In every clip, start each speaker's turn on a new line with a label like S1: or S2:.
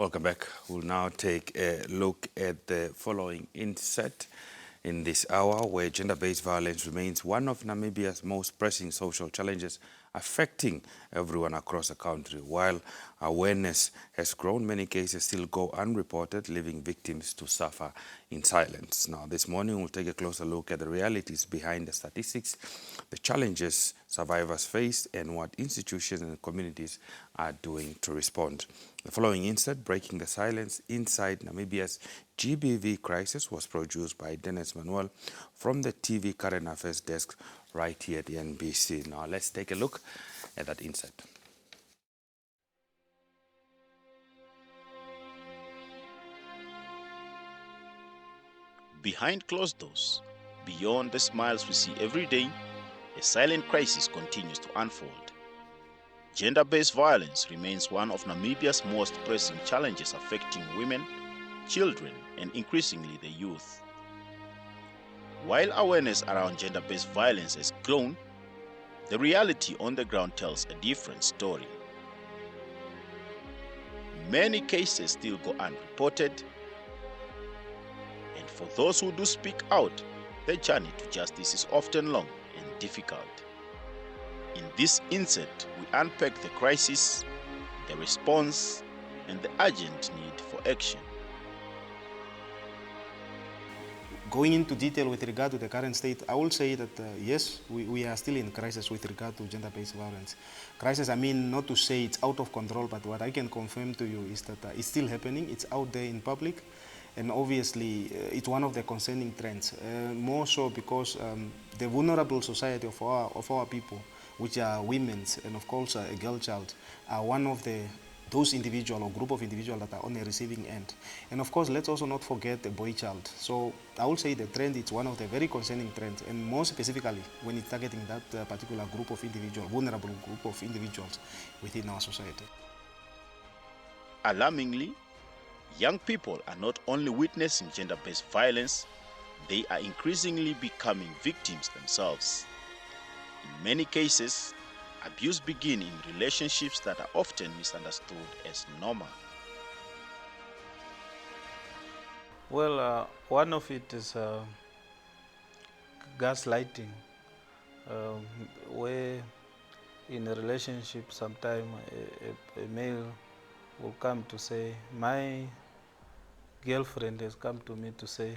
S1: Welcome back. We'll now take a look at the following inset in this hour, where gender-based violence remains one of Namibia's most pressing social challenges affecting everyone across the country. While awareness has grown, many cases still go unreported, leaving victims to suffer in silence. Now, this morning, we'll take a closer look at the realities behind the statistics, the challenges survivors face, and what institutions and communities are doing to respond. The following insert, Breaking the Silence Inside Namibia's GBV Crisis, was produced by Dennis Manuel from the TV Current Affairs desk right here at the NBC. Now let's take a look at that insert.
S2: Behind closed doors, beyond the smiles we see every day, a silent crisis continues to unfold. Gender-based violence remains one of Namibia's most pressing challenges affecting women, children, and increasingly the youth. While awareness around gender-based violence has grown, the reality on the ground tells a different story. Many cases still go unreported, and for those who do speak out, the journey to justice is often long and difficult. In this insert, we unpack the crisis, the response, and the urgent need for action.
S3: Going into detail with regard to the current state, I will say that yes, we are still in crisis with regard to gender-based violence. Crisis, I mean not to say it's out of control, but what I can confirm to you is that it's still happening, it's out there in public, and obviously it's one of the concerning trends. More so because the vulnerable society of our people, which are women and of course a girl child, are one of those individual or group of individuals that are on the receiving end. And of course, let's also not forget the boy child. So I will say the trend is one of the very concerning trends, and more specifically when it's targeting that particular group of individuals, vulnerable group of individuals within our society.
S2: Alarmingly, young people are not only witnessing gender-based violence, they are increasingly becoming victims themselves. In many cases, abuse begins in relationships that are often misunderstood as normal.
S4: Well, one of it is gaslighting, where in a relationship sometime a male will come to say, my girlfriend has come to me to say,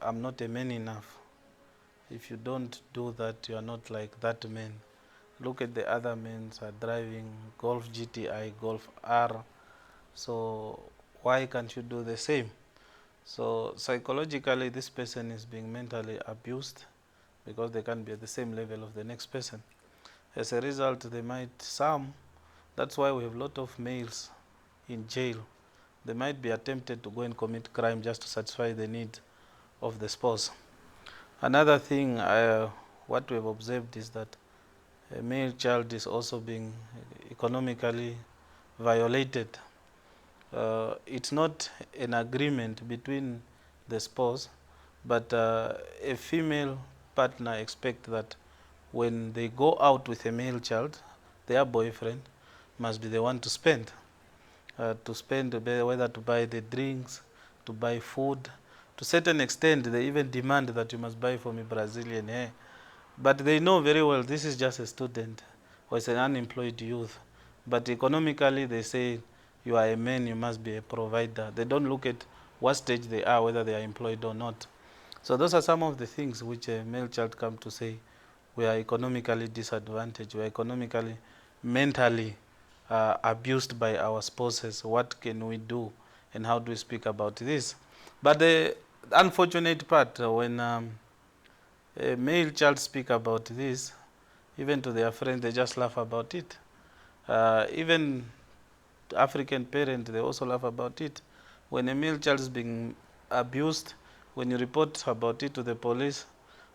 S4: I'm not a man enough. If you don't do that, you are not like that man. Look at the other men are driving Golf GTI, Golf R. So why can't you do the same? So psychologically, this person is being mentally abused because they can't be at the same level of the next person. As a result, that's why we have a lot of males in jail. They might be tempted to go and commit crime just to satisfy the need of the spouse. Another thing, what we have observed is that a male child is also being economically violated. It's not an agreement between the spouse, but a female partner expects that when they go out with a male child, their boyfriend must be the one to spend. Whether to buy the drinks, to buy food. To a certain extent, they even demand that you must buy for me Brazilian hair. But they know very well this is just a student or it's an unemployed youth. But economically, they say you are a man, you must be a provider. They don't look at what stage they are, whether they are employed or not. So those are some of the things which a male child comes to say. We are economically disadvantaged. We are economically, mentally abused by our spouses. What can we do? And how do we speak about this? But the unfortunate part, when a male child speak about this, even to their friends, they just laugh about it. Even African parents, they also laugh about it. When a male child is being abused, when you report about it to the police,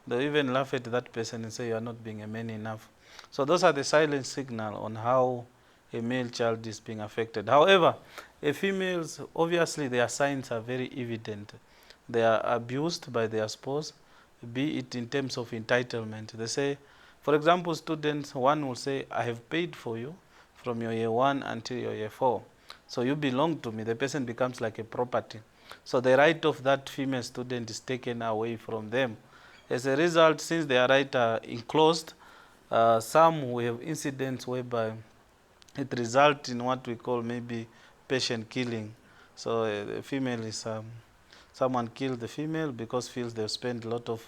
S4: they even laugh at that person and say you are not being a man enough. So those are the silent signal on how a male child is being affected. However, a females, obviously their signs are very evident. They are abused by their spouse, be it in terms of entitlement. They say, for example, students, one will say, I have paid for you from your year 1 until your year 4. So you belong to me. The person becomes like a property. So the right of that female student is taken away from them. As a result, since their rights are enclosed, some will have incidents whereby it results in what we call maybe patient killing. So the female is, someone killed the female because feels they've spent a lot of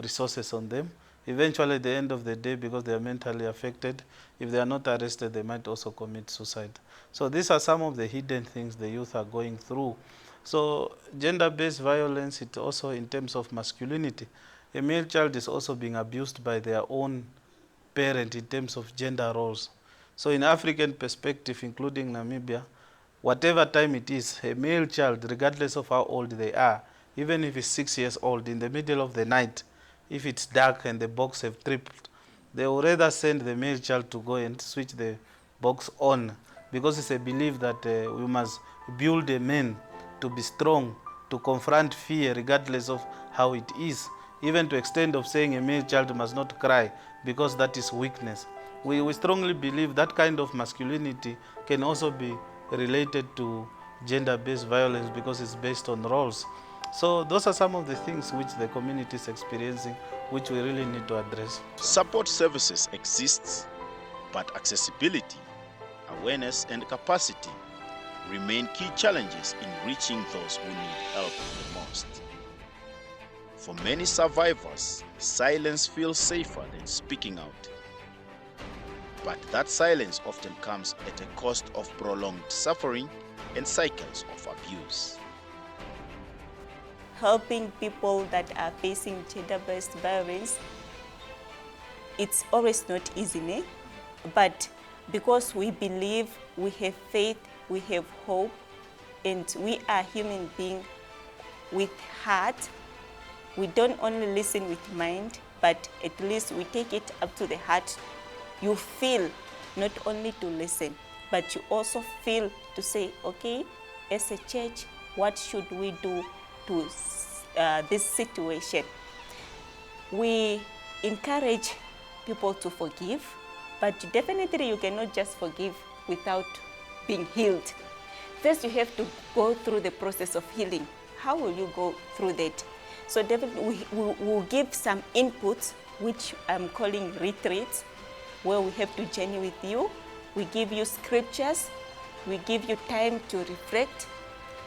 S4: resources on them. Eventually, at the end of the day, because they are mentally affected, if they are not arrested, they might also commit suicide. So these are some of the hidden things the youth are going through. So gender-based violence, it also in terms of masculinity. A male child is also being abused by their own parent in terms of gender roles. So in African perspective, including Namibia, whatever time it is, a male child, regardless of how old they are, even if it's 6 years old, in the middle of the night, if it's dark and the box have tripped, they will rather send the male child to go and switch the box on, because it's a belief that we must build a man to be strong, to confront fear regardless of how it is, even to extent of saying a male child must not cry because that is weakness. We strongly believe that kind of masculinity can also be related to gender-based violence because it's based on roles. So those are some of the things which the community is experiencing, which we really need to address.
S2: Support services exists, but accessibility, awareness, and capacity remain key challenges in reaching those who need help the most. For many survivors, silence feels safer than speaking out. But that silence often comes at a cost of prolonged suffering and cycles of abuse.
S5: Helping people that are facing gender-based violence, it's always not easy, né? But because we believe, we have faith, we have hope, and we are human beings with heart, we don't only listen with mind, but at least we take it up to the heart. You feel not only to listen, but you also feel to say, okay, as a church, what should we do to this situation? We encourage people to forgive, but definitely you cannot just forgive without being healed. First, you have to go through the process of healing. How will you go through that? So definitely we will give some inputs, which I'm calling retreats, where we have to journey with you. We give you scriptures. We give you time to reflect.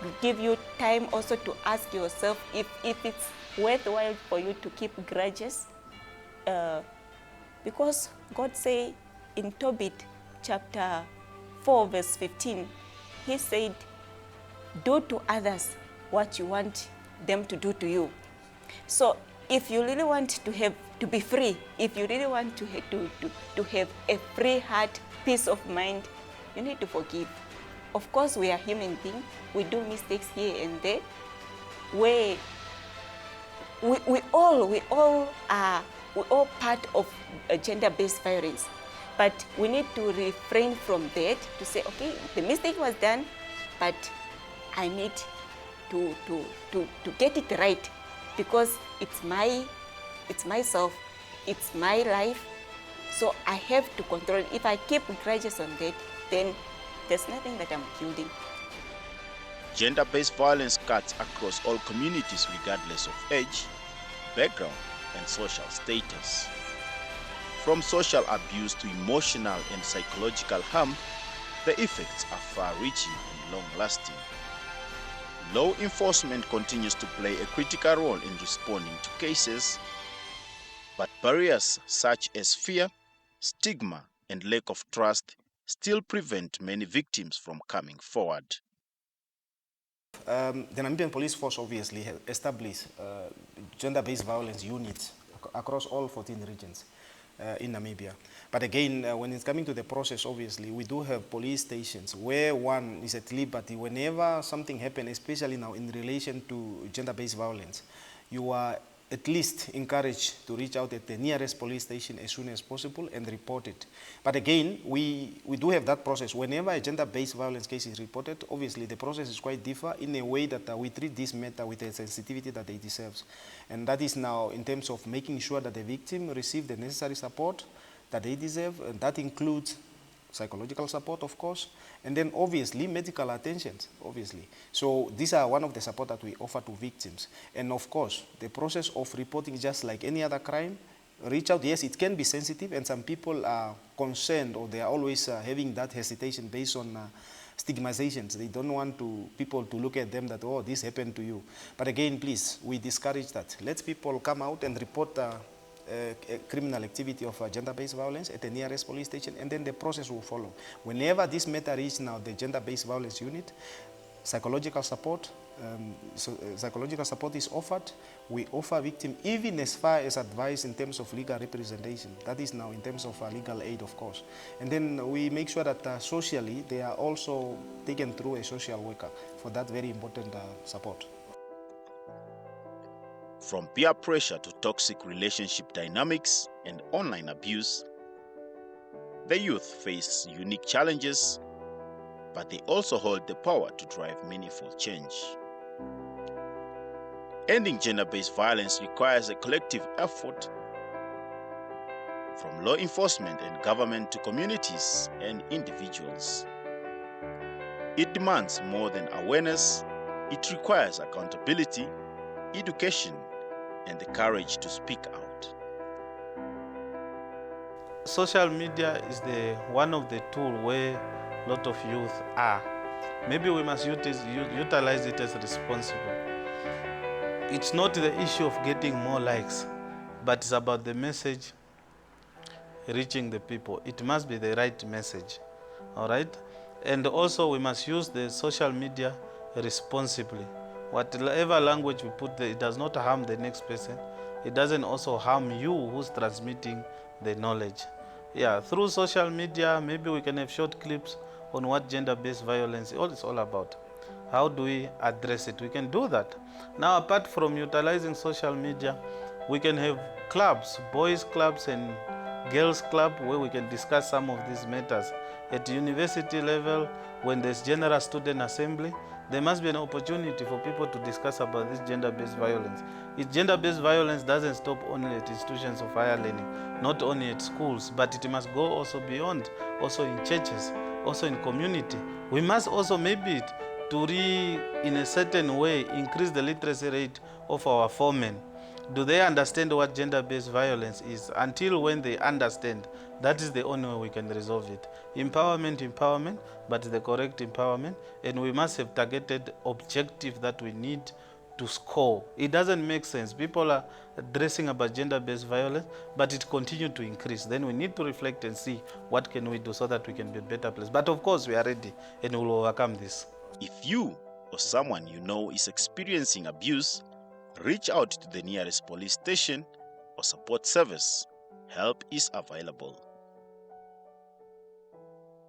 S5: We give you time also to ask yourself if it's worthwhile for you to keep grudges. Because God say in Tobit chapter 4 verse 15, he said, do to others what you want them to do to you. So if you really want to be free, if you really want to have a free heart, peace of mind, you need to forgive. Of course, we are human beings. We do mistakes here and there. We all are part of gender-based violence. But we need to refrain from that, to say, okay, the mistake was done, but I need to get it right, because it's myself, it's my life, so I have to control it. If I keep grudges on that, then there's nothing that I'm building.
S2: Gender-based violence cuts across all communities regardless of age, background, and social status. From social abuse to emotional and psychological harm, the effects are far-reaching and long-lasting. Law enforcement continues to play a critical role in responding to cases, but barriers such as fear, stigma, and lack of trust still prevent many victims from coming forward.
S3: The Namibian Police Force obviously has established gender-based violence units across all 14 regions in Namibia. But again, when it's coming to the process, obviously, we do have police stations where one is at liberty whenever something happens, especially now in relation to gender-based violence. You are at least encouraged to reach out at the nearest police station as soon as possible and report it. But again, we do have that process. Whenever a gender-based violence case is reported, obviously the process is quite different in a way that we treat this matter with the sensitivity that it deserves. And that is now in terms of making sure that the victim receives the necessary support that they deserve, and that includes psychological support, of course, and then obviously medical attentions, obviously. So these are one of the support that we offer to victims. And of course, the process of reporting, just like any other crime, reach out. Yes, it can be sensitive, and some people are concerned, or they are always having that hesitation based on stigmatizations. They don't want people to look at them that, oh, this happened to you. But again, please, we discourage that. Let people come out and report criminal activity of gender-based violence at the nearest police station, and then the process will follow. Whenever this matter reaches now the gender-based violence unit, psychological support is offered. We offer victim even as far as advice in terms of legal representation. That is now in terms of legal aid, of course. And then we make sure that socially they are also taken through a social worker for that very important support.
S2: From peer pressure to toxic relationship dynamics and online abuse, the youth face unique challenges, but they also hold the power to drive meaningful change. Ending gender-based violence requires a collective effort from law enforcement and government to communities and individuals. It demands more than awareness. It requires accountability, education, and the courage to speak out.
S4: Social media is one of the tools where a lot of youth are. Maybe we must utilize it as responsible. It's not the issue of getting more likes, but it's about the message reaching the people. It must be the right message, all right? And also we must use the social media responsibly. Whatever language we put there, it does not harm the next person. It doesn't also harm you who's transmitting the knowledge. Yeah, through social media, maybe we can have short clips on what gender-based violence is all about. How do we address it? We can do that. Now, apart from utilizing social media, we can have clubs, boys clubs and girls club, where we can discuss some of these matters. At university level, when there's general student assembly, there must be an opportunity for people to discuss about this gender-based violence. Gender-based violence doesn't stop only at institutions of higher learning, not only at schools, but it must go also beyond, also in churches, also in community. We must also maybe in a certain way, increase the literacy rate of our foremen. Do they understand what gender-based violence is? Until when they understand, that is the only way we can resolve it. Empowerment, but the correct empowerment. And we must have targeted objective that we need to score. It doesn't make sense. People are addressing about gender-based violence, but it continues to increase. Then we need to reflect and see what can we do so that we can be a better place. But of course, we are ready and we will overcome this.
S2: If you or someone you know is experiencing abuse, reach out to the nearest police station or support service. Help is available.